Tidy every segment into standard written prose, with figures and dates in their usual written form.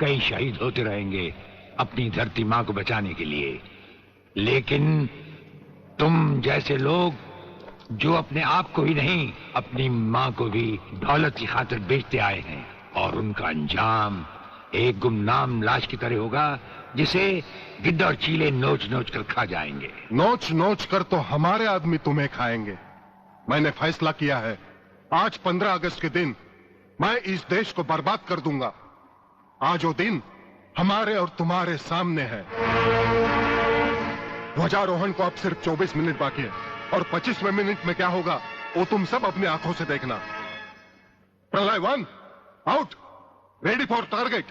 कई शहीद होते रहेंगे अपनी धरती माँ को बचाने के लिए, लेकिन तुम जैसे लोग जो अपने आप को ही नहीं अपनी माँ को भी दौलत की खातिर बेचते आए हैं, और उनका अंजाम एक गुमनाम लाश की तरह होगा जिसे गिद्ध और चीले नोच नोच कर खा जाएंगे। नोच नोच कर तो हमारे आदमी तुम्हें खाएंगे। मैंने फैसला किया है, आज 15 अगस्त के दिन मैं इस देश को बर्बाद कर दूंगा। आज वो दिन हमारे और तुम्हारे सामने है। ध्वजारोहण को अब सिर्फ 24 मिनट बाकी है, और 25वें मिनट में क्या होगा वो तुम सब अपनी आंखों से देखना। प्रलय 1 आउट, रेडी फॉर टारगेट।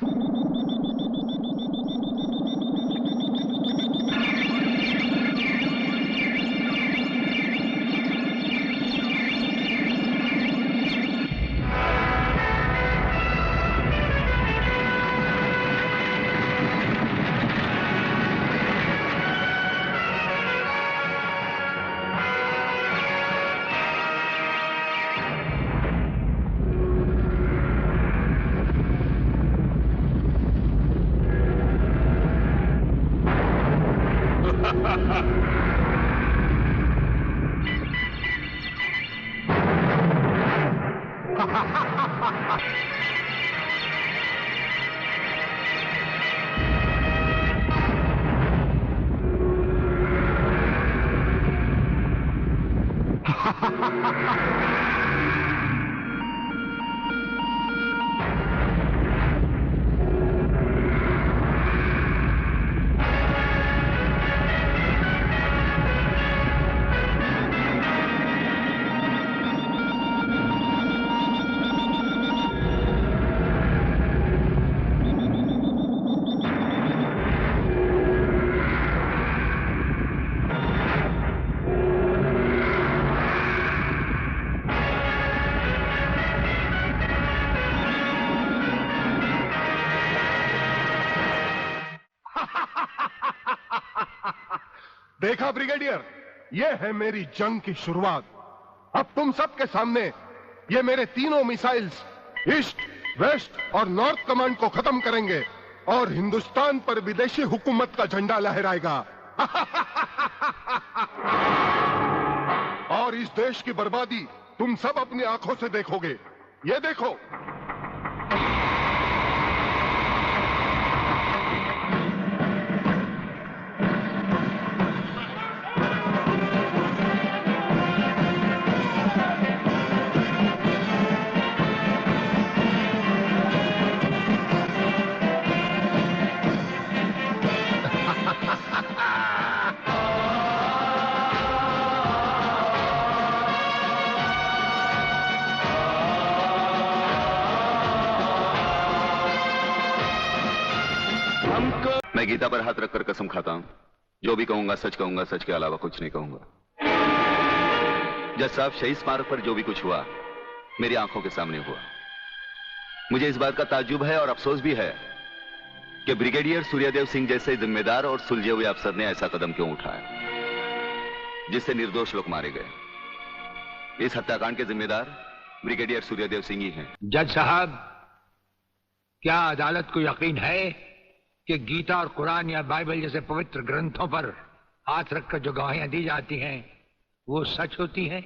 देखा ब्रिगेडियर, ये है मेरी जंग की शुरुआत। अब तुम सबके सामने ये मेरे तीनों मिसाइल्स ईस्ट, वेस्ट और नॉर्थ कमांड को खत्म करेंगे और हिंदुस्तान पर विदेशी हुकूमत का झंडा लहराएगा। और इस देश की बर्बादी तुम सब अपनी आंखों से देखोगे। ये देखो। मैं गीता पर हाथ रखकर कसम खाता हूं, जो भी कहूंगा सच कहूंगा, सच के अलावा कुछ नहीं कहूंगा। जज साहब, शहीद स्मारक पर जो भी कुछ हुआ मेरी आंखों के सामने हुआ। मुझे इस बात का ताज्जुब है और अफसोस भी है कि ब्रिगेडियर सूर्यदेव सिंह जैसे जिम्मेदार और सुलझे हुए अफसर ने ऐसा कदम क्यों उठाया जिससे निर्दोष लोग मारे गए। इस हत्याकांड के जिम्मेदार ब्रिगेडियर सूर्यदेव सिंह ही हैं। जज साहब, क्या अदालत को यकीन है कि गीता और कुरान या बाइबल जैसे पवित्र ग्रंथों पर हाथ रखकर जो गवाहियां दी जाती हैं वो सच होती हैं?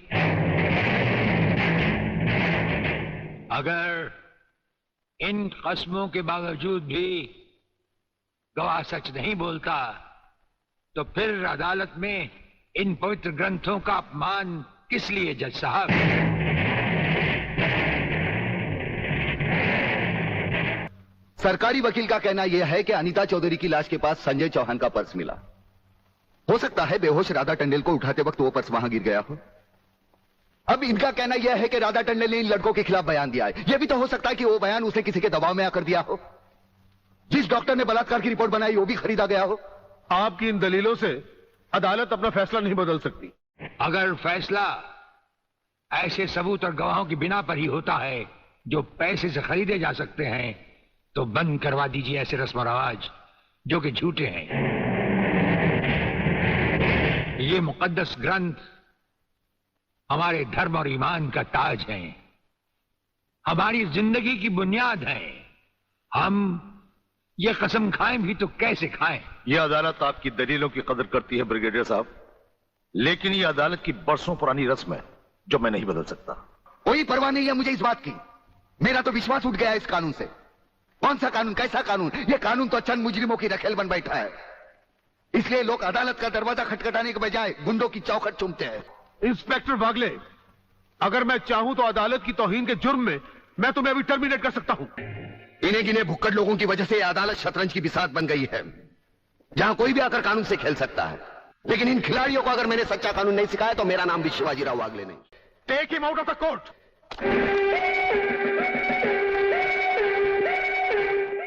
अगर इन कस्मों के बावजूद भी गवाह सच नहीं बोलता तो फिर अदालत में इन पवित्र ग्रंथों का अपमान किस लिए जज साहब? सरकारी वकील का कहना यह है कि अनीता चौधरी की लाश के पास संजय चौहान का पर्स मिला। हो सकता है बेहोश राधा टंडेल को उठाते वक्त वो पर्स वहां गिर गया हो। अब इनका कहना यह है कि राधा टंडेल ने इन लड़कों के खिलाफ बयान दिया है। यह भी तो हो सकता है कि वो बयान उसने किसी के दबाव में आकर दिया हो। जिस डॉक्टर ने बलात्कार की रिपोर्ट बनाई वो भी खरीदा गया हो। आपकी इन दलीलों से अदालत अपना फैसला नहीं बदल सकती। अगर फैसला ऐसे सबूत और गवाहों की बिना पर ही होता है जो पैसे से खरीदे जा सकते हैं तो बंद करवा दीजिए ऐसे रस्म और रवाज जो कि झूठे हैं। ये मुकद्दस ग्रंथ हमारे धर्म और ईमान का ताज है, हमारी जिंदगी की बुनियाद है। हम ये कसम खाएं भी तो कैसे खाएं? यह अदालत आपकी दलीलों की कदर करती है ब्रिगेडियर साहब, लेकिन यह अदालत की बरसों पुरानी रस्म है जो मैं नहीं बदल सकता। कोई परवाह नहीं है मुझे इस बात की। मेरा तो विश्वास उठ गया है इस कानून से। कौन सा कानून, कैसा कानून? यह कानून तो चंद मुजरिमों की रखेल बन बैठा है। इसलिए लोग अदालत का दरवाजा खटखटाने के बजाय गुंडों की चौखट चूमते हैं। इंस्पेक्टर वागले, अगर मैं चाहूं तो अदालत की तौहीन के जुर्म में मैं तुम्हें अभी टर्मिनेट कर सकता हूं। इन्हें गिने भुक्कड़ लोगों की वजह से यह अदालत शतरंज की बिसात बन गई है, जहां कोई भी आकर कानून से खेल सकता है। लेकिन इन खिलाड़ियों को अगर मैंने सच्चा कानून नहीं सिखाया तो मेरा नाम भी शिवाजी राव वागले नहीं। Take him out of the court.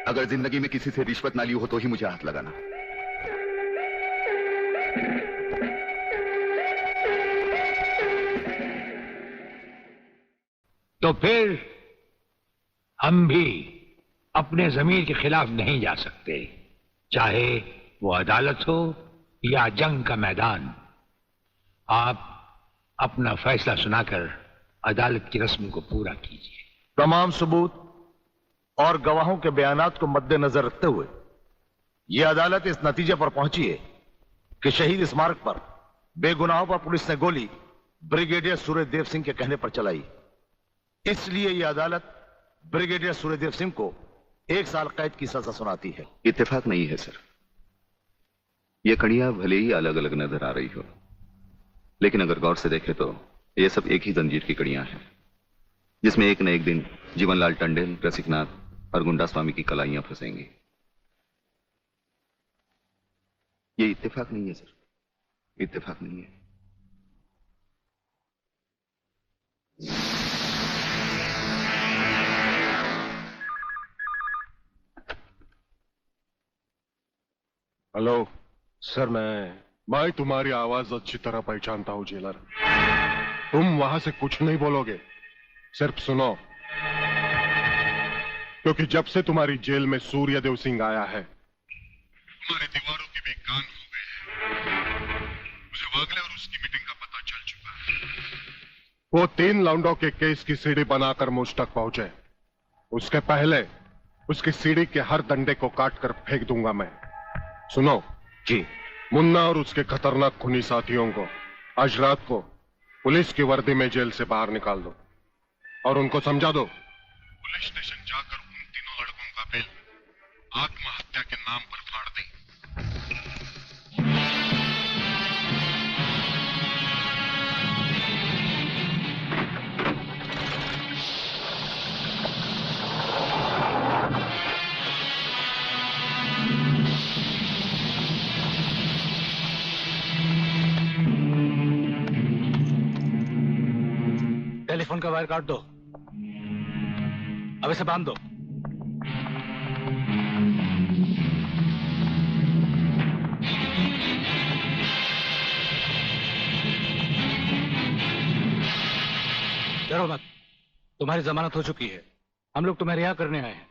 अगर जिंदगी में किसी से रिश्वत ना ली हो तो ही मुझे हाथ लगाना। तो फिर हम भी अपने जमीर के खिलाफ नहीं जा सकते, चाहे वो अदालत हो या जंग का मैदान। आप अपना फैसला सुनाकर अदालत की रस्म को पूरा कीजिए। तमाम सबूत और गवाहों के बयानात को मद्देनजर रखते हुए यह अदालत इस नतीजे पर पहुंची है कि शहीद स्मारक पर बेगुनाहों पर पुलिस ने गोली ब्रिगेडियर सूर्यदेव सिंह के कहने पर चलाई। इसलिए यह अदालत ब्रिगेडियर सूर्यदेव सिंह को 1 साल कैद की सजा सुनाती है। इत्तेफाक नहीं है सर। यह कड़ियां भले ही अलग अलग नजर आ रही हो, लेकिन अगर गौर से देखें तो यह सब एक ही जंजीर की कड़ियां हैं, जिसमें एक न एक दिन जीवनलाल टंडेल, रसिकनाथ और गुंडा स्वामी की कलाइयां फंसेंगी। ये इत्तेफाक नहीं है सर, इत्तेफाक नहीं है। हेलो सर, मैं तुम्हारी आवाज अच्छी तरह पहचानता हूं जेलर। तुम वहां से कुछ नहीं बोलोगे, सिर्फ सुनो, क्योंकि जब से तुम्हारी जेल में सूर्यदेव सिंह आया है तुम्हारी दीवारों के भी कान हो गए हैं। मुझे वागले और उसकी मीटिंग का पता चल चुका है। वो 3 लौंडों के केस की सीढ़ी बनाकर मुझ तक पहुंचे। उसके पहले उसकी सीढ़ी के हर डंडे को काट कर फेंक दूंगा मैं। सुनो जी। मुन्ना और उसके खतरनाक खूनी साथियों को आज रात को पुलिस की वर्दी में जेल से बाहर निकाल दो और उनको समझा दो पुलिस स्टेशन जाकर उन तीनों लड़कों का बिल आत्महत्या के नाम पर फाड़ दें। टेलीफोन का वायर काट दो, अब इसे बांध दो। डरो मत, तुम्हारी जमानत हो चुकी है। हम लोग तुम्हें रिहा करने आए हैं।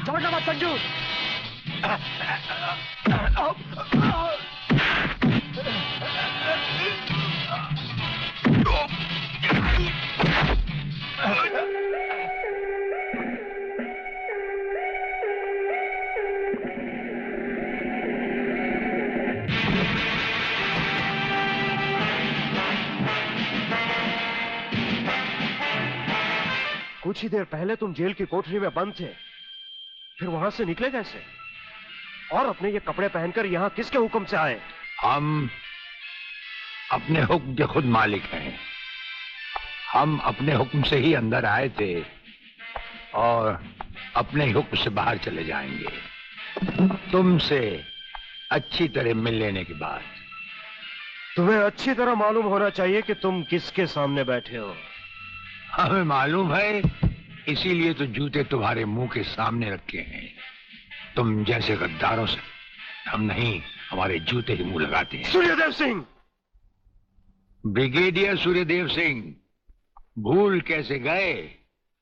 छोड़ना मत संजू। कुछ ही देर पहले तुम जेल की कोठरी में बंद थे, फिर वहां से निकले कैसे? और अपने ये कपड़े पहनकर यहाँ किसके हुक्म से आए? हम अपने हुक्म के खुद मालिक हैं। हम अपने हुक्म से ही अंदर आए थे और अपने ही हुक्म से बाहर चले जाएंगे। तुमसे अच्छी तरह मिल लेने के बाद तुम्हें अच्छी तरह मालूम होना चाहिए कि तुम किसके सामने बैठे हो। हमें मालूम है, इसीलिए तो जूते तुम्हारे मुंह के सामने रखे हैं। तुम जैसे गद्दारों से हम नहीं, हमारे जूते ही मुंह लगाते हैं। सूर्यदेव सिंह! ब्रिगेडियर सूर्यदेव सिंह, भूल कैसे गए?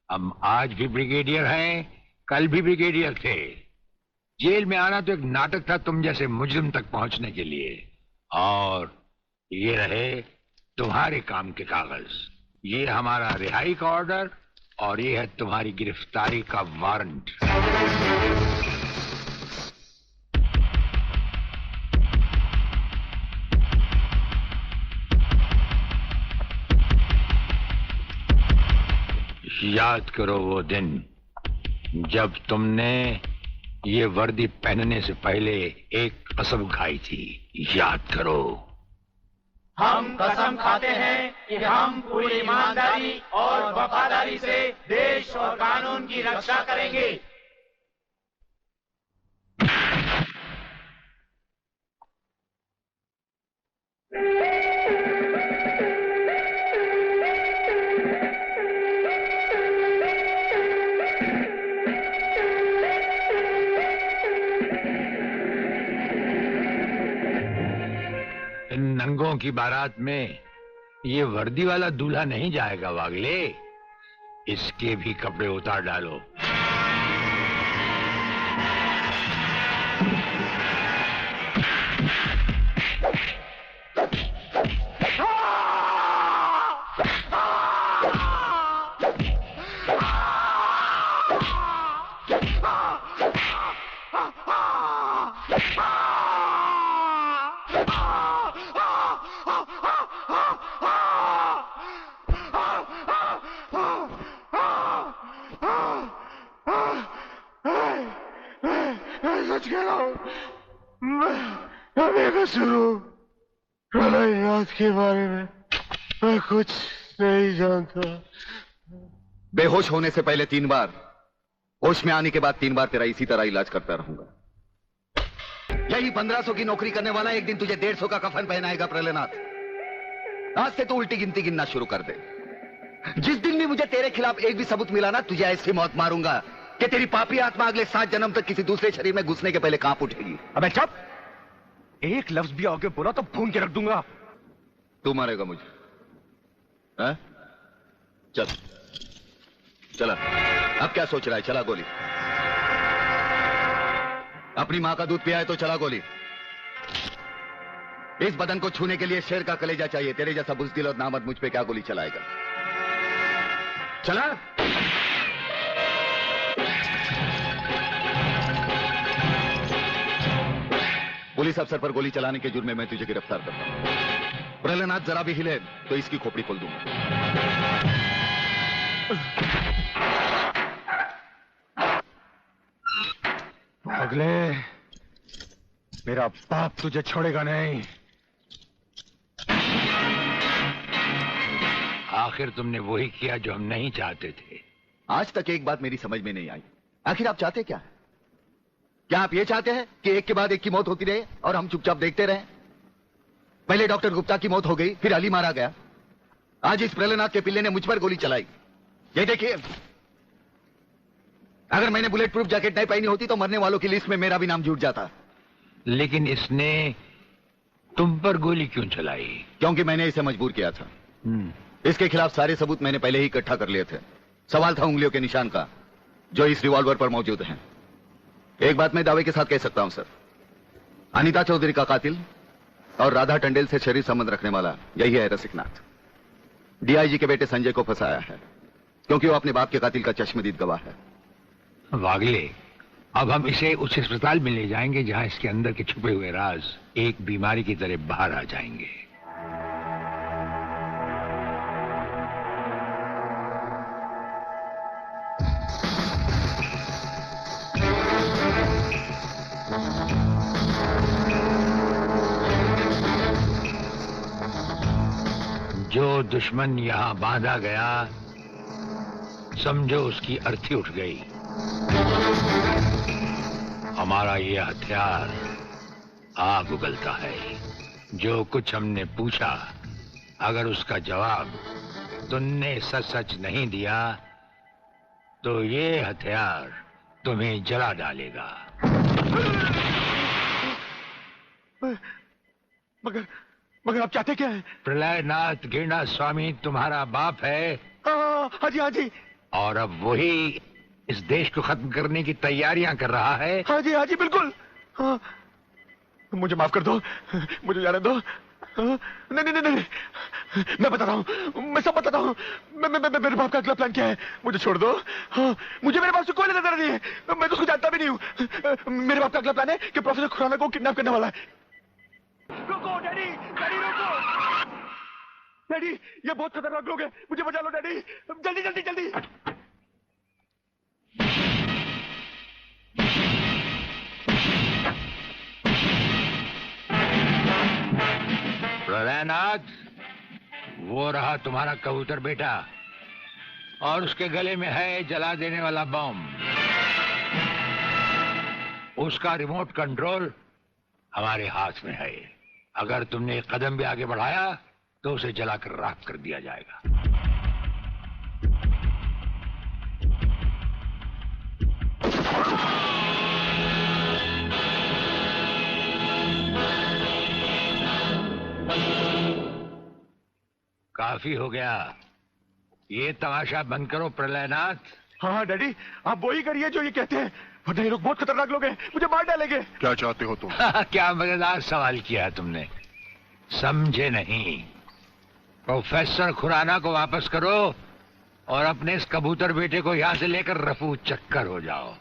हम आज भी ब्रिगेडियर हैं, कल भी ब्रिगेडियर थे। जेल में आना तो एक नाटक था तुम जैसे मुजरिम तक पहुंचने के लिए। और ये रहे तुम्हारे काम के कागज। ये हमारा रिहाई का ऑर्डर और ये है तुम्हारी गिरफ्तारी का वारंट। याद करो वो दिन जब तुमने ये वर्दी पहनने से पहले एक कसम खाई थी। याद करो। हम कसम खाते हैं कि हम पूरी ईमानदारी और वफादारी से देश और कानून की रक्षा करेंगे। इन नंगों की बारात में ये वर्दी वाला दूल्हा नहीं जाएगा वागले। इसके भी कपड़े उतार डालो। सच कह रहा हूं, मैं बेकसूर हूं। प्रलयनाथ के बारे में मैं कुछ नहीं जानता। बेहोश होने से पहले 3 बार, होश में आने के बाद 3 बार तेरा इसी तरह इलाज करता रहूंगा। यही 1500 की नौकरी करने वाला एक दिन तुझे 150 का कफन पहनाएगा प्रलयनाथ। आज से तू उल्टी गिनती गिनना शुरू कर दे। जिस दिन भी मुझे तेरे खिलाफ एक भी सबूत मिला ना, तुझे ऐसी मौत मारूंगा कि तेरी पापी आत्मा अगले 7 जन्म तक किसी दूसरे शरीर में घुसने के पहले कांप उठेगी। अबे चुप! एक लफ्ज भी आगे बोला तो भून के रख दूंगा। तू मारेगा मुझे? है? चल चला। अब क्या सोच रहा है? चला गोली। अपनी मां का दूध पिया है तो चला गोली। इस बदन को छूने के लिए शेर का कलेजा चाहिए। तेरे जैसा बुज़दिल और नामर्द मुझ पे क्या गोली चलाएगा? चला। पुलिस अफसर पर गोली चलाने के जुर्म में मैं तुझे गिरफ्तार करता हूं। प्रलयनाथ जरा भी हिले तो इसकी खोपड़ी खोल दूंगा। अगले मेरा बाप तुझे छोड़ेगा नहीं। आखिर तुमने वही किया जो हम नहीं चाहते थे। आज तक एक बात मेरी समझ में नहीं आई। आखिर आप चाहते क्या है? क्या आप ये चाहते हैं कि एक के बाद एक की मौत होती रहे और हम चुपचाप देखते रहें? पहले डॉक्टर गुप्ता की मौत हो गई, फिर अली मारा गया, आज इस प्रलयनाथ के पिल्ले ने मुझ पर गोली चलाई। ये देखिए, अगर मैंने बुलेट प्रूफ जैकेट नहीं पहनी होती तो मरने वालों की लिस्ट में मेरा भी नाम जुड़ जाता। लेकिन इसने तुम पर गोली क्यों चलाई? क्योंकि मैंने इसे मजबूर किया था। इसके खिलाफ सारे सबूत मैंने पहले ही इकट्ठा कर लिए थे। सवाल था उंगलियों के निशान का, जो इस रिवॉल्वर पर मौजूद हैं। एक बात मैं दावे के साथ कह सकता हूं सर, अनीता चौधरी का कातिल और राधा टंडेल से शरीर संबंध रखने वाला यही है रसिकनाथ। डीआईजी के बेटे संजय को फंसाया है क्योंकि वो अपने बाप के कातिल का चश्मदीद गवाह है। वागले, अब हम इसे उस अस्पताल में ले जाएंगे जहां इसके अंदर के छुपे हुए राज एक बीमारी की तरह बाहर आ जाएंगे। जो दुश्मन यहां बांधा गया, समझो उसकी अर्थी उठ गई। हमारा ये हथियार आग उगलता है, जो कुछ हमने पूछा, अगर उसका जवाब तुमने सच सच नहीं दिया तो ये हथियार तुम्हें जला डालेगा। मगर आप चाहते क्या है? प्रलयनाथ गिरना स्वामी तुम्हारा बाप है। हाँ जी, हाँ जी। और अब वही इस देश को खत्म करने की तैयारियां कर रहा है। हाँ जी, बिल्कुल। हाँ, मुझे माफ कर दो, मुझे जाने दो। नहीं, मैं बता रहा हूँ, मैं सब बताता हूँ। मेरे बाप का अगला प्लान क्या है? मुझे छोड़ दो। हाँ, मुझे मेरे बाप से कोई लेना नहीं है, मैं तो उसको जानता भी नहीं हूँ। मेरे बाप का अगला प्लान है कि प्रोफेसर खुराना को किडनैप करने वाला है। रुको डैडी, रुको डैडी, ये बहुत खतरनाक लोग हैं, मुझे बचा लो डैडी, जल्दी। प्रलयनाथ, वो रहा तुम्हारा कबूतर बेटा, और उसके गले में है जला देने वाला बम। उसका रिमोट कंट्रोल हमारे हाथ में है। अगर तुमने एक कदम भी आगे बढ़ाया तो उसे जलाकर राख कर दिया जाएगा। काफी हो गया, ये तमाशा बंद करो प्रलयनाथ। हाँ डैडी, आप वो ही करिए जो ये कहते हैं, वरना ये लोग बहुत खतरनाक लोग हैं, मुझे मार डालेंगे। क्या चाहते हो तुम? क्या मजेदार सवाल किया तुमने, समझे नहीं। प्रोफेसर खुराना को वापस करो और अपने इस कबूतर बेटे को यहां से लेकर रफू चक्कर हो जाओ।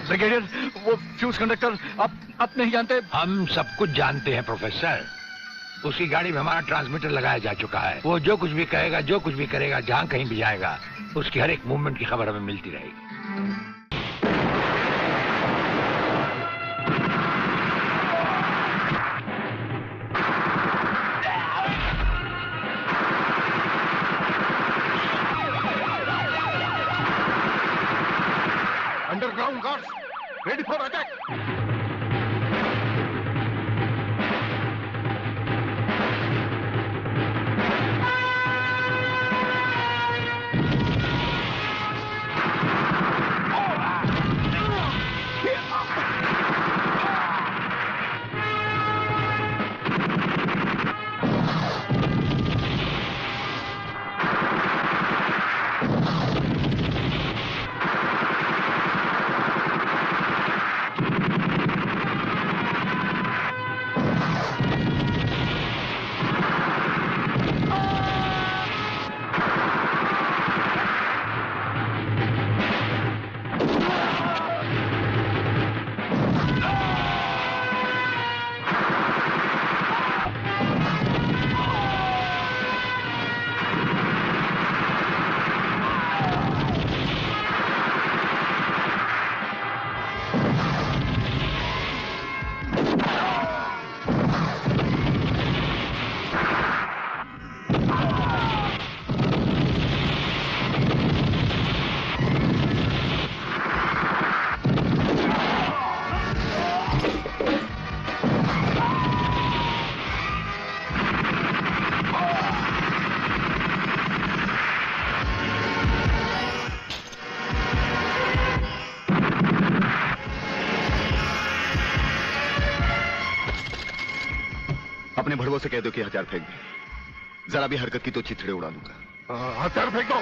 ब्रिगेडियर, वो फ्यूज कंडक्टर आप नहीं जानते? हम सब कुछ जानते हैं प्रोफेसर। उसकी गाड़ी में हमारा ट्रांसमीटर लगाया जा चुका है। वो जो कुछ भी कहेगा, जो कुछ भी करेगा, जहां कहीं भी जाएगा, उसकी हर एक मूवमेंट की खबर हमें मिलती रहेगी। Underground guards ready for attack. अपने भड़वों से कह दो कि हथियार फेंक दे। जरा भी हरकत की तो चिथड़े उड़ा दूंगा। हथियार फेंक दो।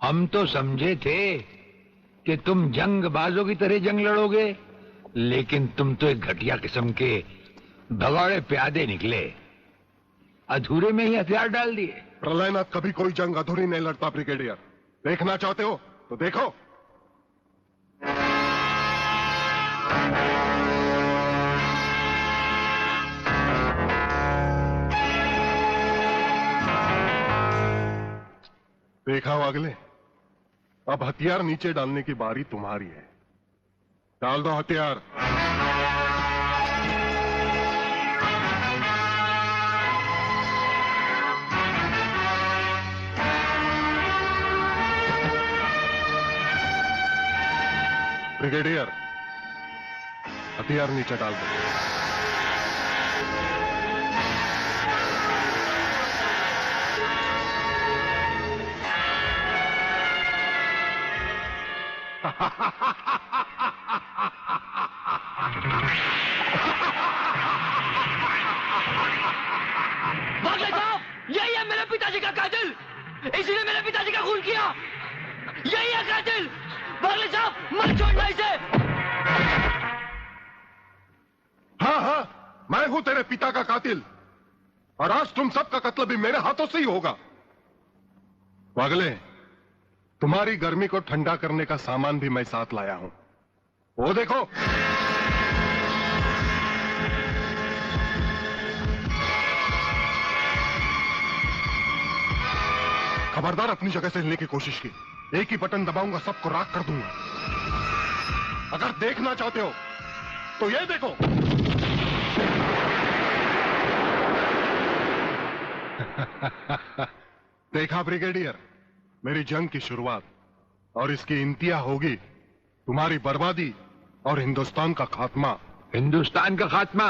हम तो समझे थे कि तुम जंगबाजों की तरह जंग लड़ोगे, लेकिन तुम तो एक घटिया किस्म के भगौड़े प्यादे निकले। अधूरे में ही हथियार डाल दिए। प्रलयनाथ कभी कोई जंग अधूरी नहीं लड़ता ब्रिगेडियर। देखना चाहते हो तो देखो। देखा वागले, अब हथियार नीचे डालने की बारी तुम्हारी है। डाल दो हथियार। ब्रिगेडियर, हथियार नीचे डाल दो। वागले साहब, यही है मेरे पिताजी का कातिल, इसीने मेरे पिताजी का खून किया। यही है कातिल। वागले साहब, मत छोड़ना इसे। हाँ हाँ, मैं हूं तेरे पिता का कातिल, और आज तुम सबका कत्ल भी मेरे हाथों से ही होगा। वागले, तुम्हारी गर्मी को ठंडा करने का सामान भी मैं साथ लाया हूं। वो देखो। खबरदार अपनी जगह से हिलने की कोशिश की। एक ही बटन दबाऊंगा, सबको राख कर दूंगा। अगर देखना चाहते हो तो ये देखो। देखा ब्रिगेडियर, मेरी जंग की शुरुआत, और इसकी इंतहा होगी तुम्हारी बर्बादी और हिंदुस्तान का खात्मा। हिंदुस्तान का खात्मा?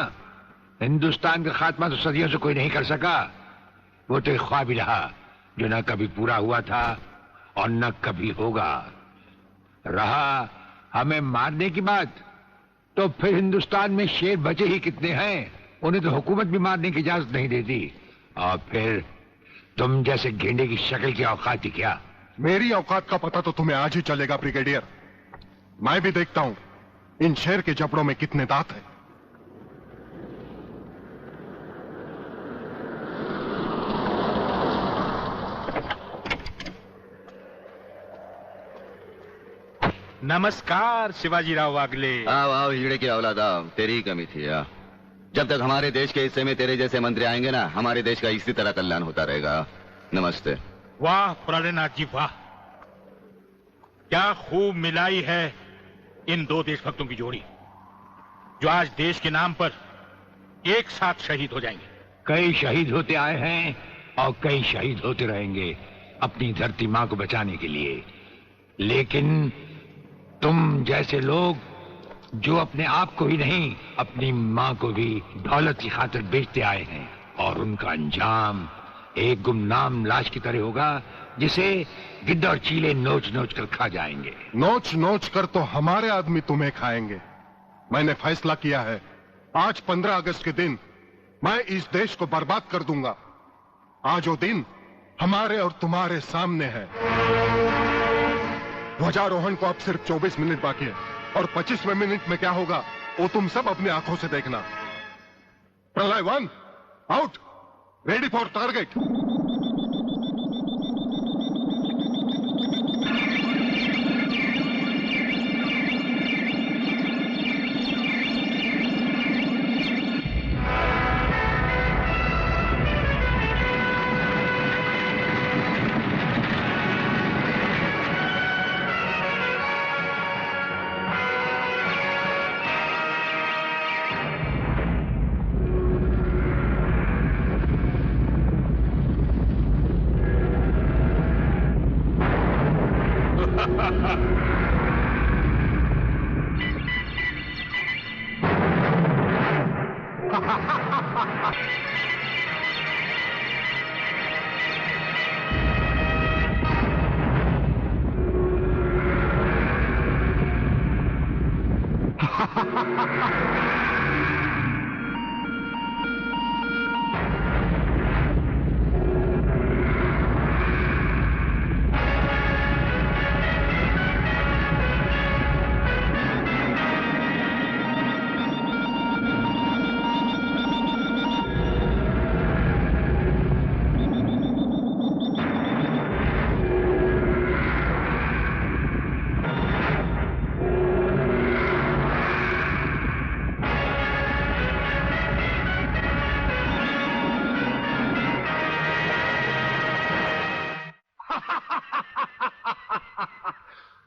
हिंदुस्तान का खात्मा तो सदियों से कोई नहीं कर सका। वो तो एक ख्वाब ही रहा जो न कभी पूरा हुआ था और न कभी होगा। रहा हमें मारने की बात, तो फिर हिंदुस्तान में शेर बचे ही कितने हैं? उन्हें तो हुकूमत भी मारने की इजाजत नहीं देती। और फिर तुम जैसे गेंडे की शक्ल की औकात ही क्या? मेरी औकात का पता तो तुम्हें आज ही चलेगा ब्रिगेडियर। मैं भी देखता हूं इन शेर के जबड़ों में कितने दांत हैं। नमस्कार शिवाजीराव वागले। आओ आओ हिजड़े की औलाद आओ, तेरी ही कमी थी। आ जब तक हमारे देश के हिस्से में तेरे जैसे मंत्री आएंगे ना, हमारे देश का इसी तरह कल्याण होता रहेगा। नमस्ते। वाह प्राणनाथ जी वाह, क्या खूब मिलाई है इन दो देशभक्तों की जोड़ी, जो आज देश के नाम पर एक साथ शहीद हो जाएंगे। कई शहीद होते आए हैं और कई शहीद होते रहेंगे अपनी धरती मां को बचाने के लिए। लेकिन तुम जैसे लोग जो अपने आप को ही नहीं, अपनी मां को भी दौलत की खातिर बेचते आए हैं, और उनका अंजाम एक गुमनाम लाश की तरह होगा जिसे गिद्ध और चीले नोच नोच कर खा जाएंगे। नोच नोच कर तो हमारे आदमी तुम्हें खाएंगे। मैंने फैसला किया है, आज 15 अगस्त के दिन मैं इस देश को बर्बाद कर दूंगा। आज वो दिन हमारे और तुम्हारे सामने है। ध्वजारोहण को अब सिर्फ 24 मिनट बाकी है, और 25वें मिनट में क्या होगा वो तुम सब अपनी आंखों से देखना। प्रलय 1 आउट, रेडी फॉर टारगेट।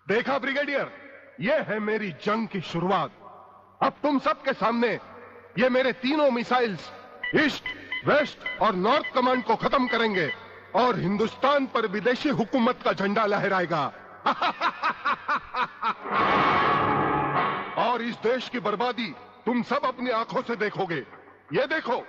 देखा ब्रिगेडियर, ये है मेरी जंग की शुरुआत। अब तुम सबके सामने ये मेरे तीनों मिसाइल्स ईस्ट, वेस्ट और नॉर्थ कमांड को खत्म करेंगे और हिंदुस्तान पर विदेशी हुकूमत का झंडा लहराएगा। और इस देश की बर्बादी तुम सब अपनी आंखों से देखोगे। ये देखो,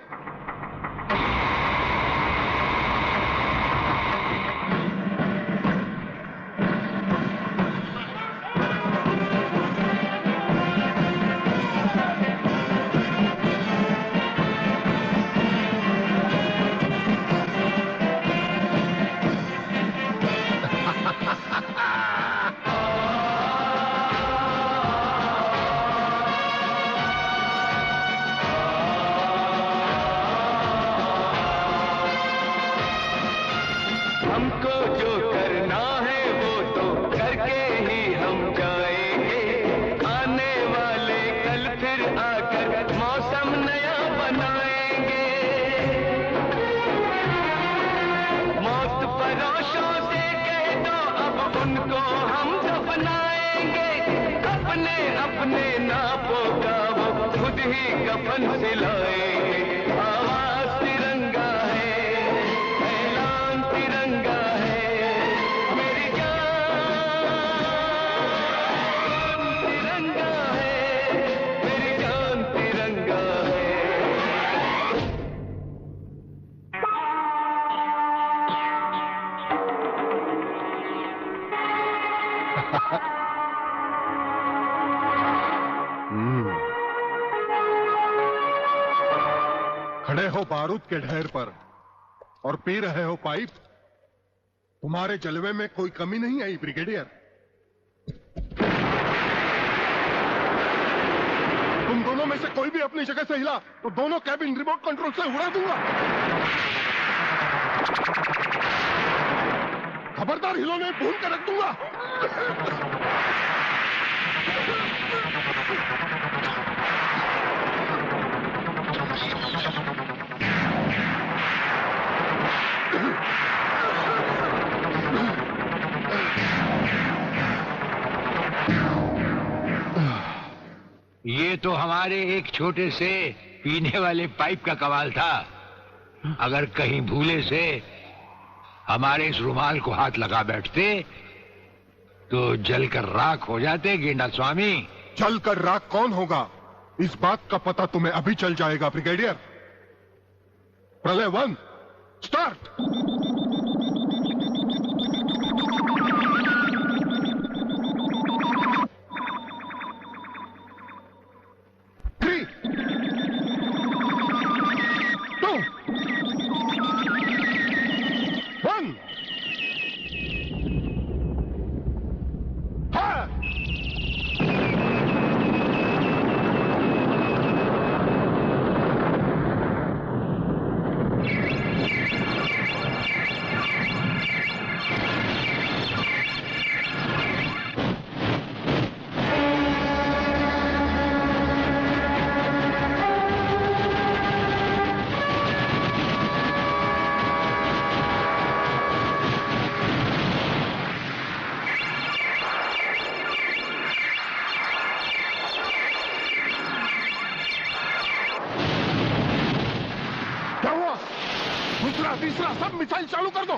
खड़े हो बारूद के ढेर पर और पी रहे हो पाइप। तुम्हारे जलवे में कोई कमी नहीं आई ब्रिगेडियर। तुम दोनों में से कोई भी अपनी जगह से हिला तो दोनों कैबिन रिमोट कंट्रोल से उड़ा दूंगा। खबरदार हिलोने भून कर रख दूंगा। ये तो हमारे एक छोटे से पीने वाले पाइप का कमाल था। अगर कहीं भूले से हमारे इस रुमाल को हाथ लगा बैठते तो जलकर राख हो जाते गेंडा स्वामी। जलकर राख कौन होगा, इस बात का पता तुम्हें अभी चल जाएगा ब्रिगेडियर। प्रलय 1 स्टार्ट। तीसरा सब मिसाइल चालू कर दो।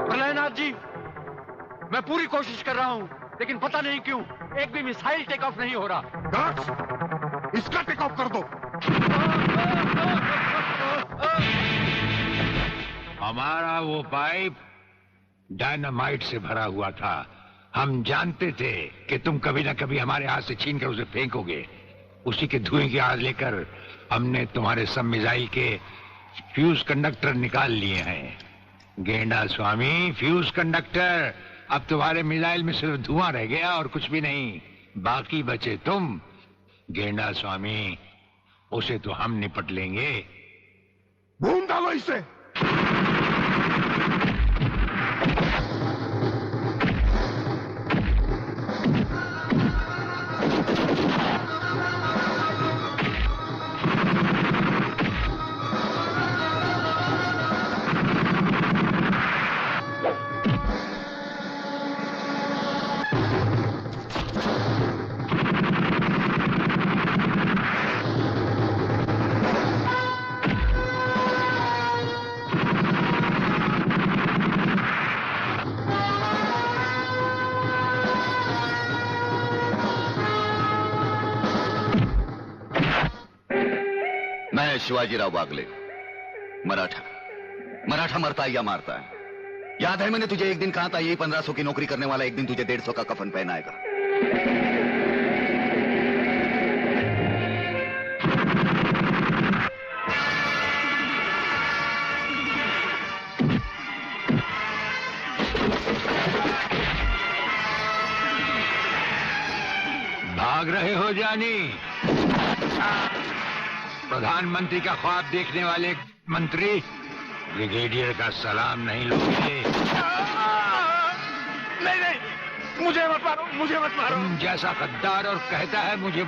प्रलयनाथ जी, मैं पूरी कोशिश कर रहा हूं, लेकिन पता नहीं क्यों एक भी मिसाइल टेक ऑफ नहीं हो रहा। इसका टेक ऑफ कर दो। हमारा वो पाइप डायनामाइट से भरा हुआ था। हम जानते थे कि तुम कभी ना कभी हमारे हाथ से छीन कर उसे फेंकोगे। उसी के धुएं की आग लेकर हमने तुम्हारे सब मिसाइल के फ्यूज कंडक्टर निकाल लिए हैं। गेंडा स्वामी, फ्यूज कंडक्टर। अब तुम्हारे मिसाइल में सिर्फ धुआं रह गया और कुछ भी नहीं। बाकी बचे तुम। गेंडा स्वामी, उसे तो हम निपट लेंगे। भून डालो इसे। मैं शिवाजीराव बागले, मराठा। मराठा मरता है या मारता है? याद है मैंने तुझे एक दिन कहा था, यही 1500 की नौकरी करने वाला एक दिन तुझे 150 का कफन पहनाएगा। भाग रहे हो जानी? प्रधानमंत्री का ख्वाब देखने वाले मंत्री ब्रिगेडियर का सलाम नहीं लोगे? नहीं, मुझे मत मारो, मुझे मत मारो। तुम जैसा गद्दार और कहता है मुझे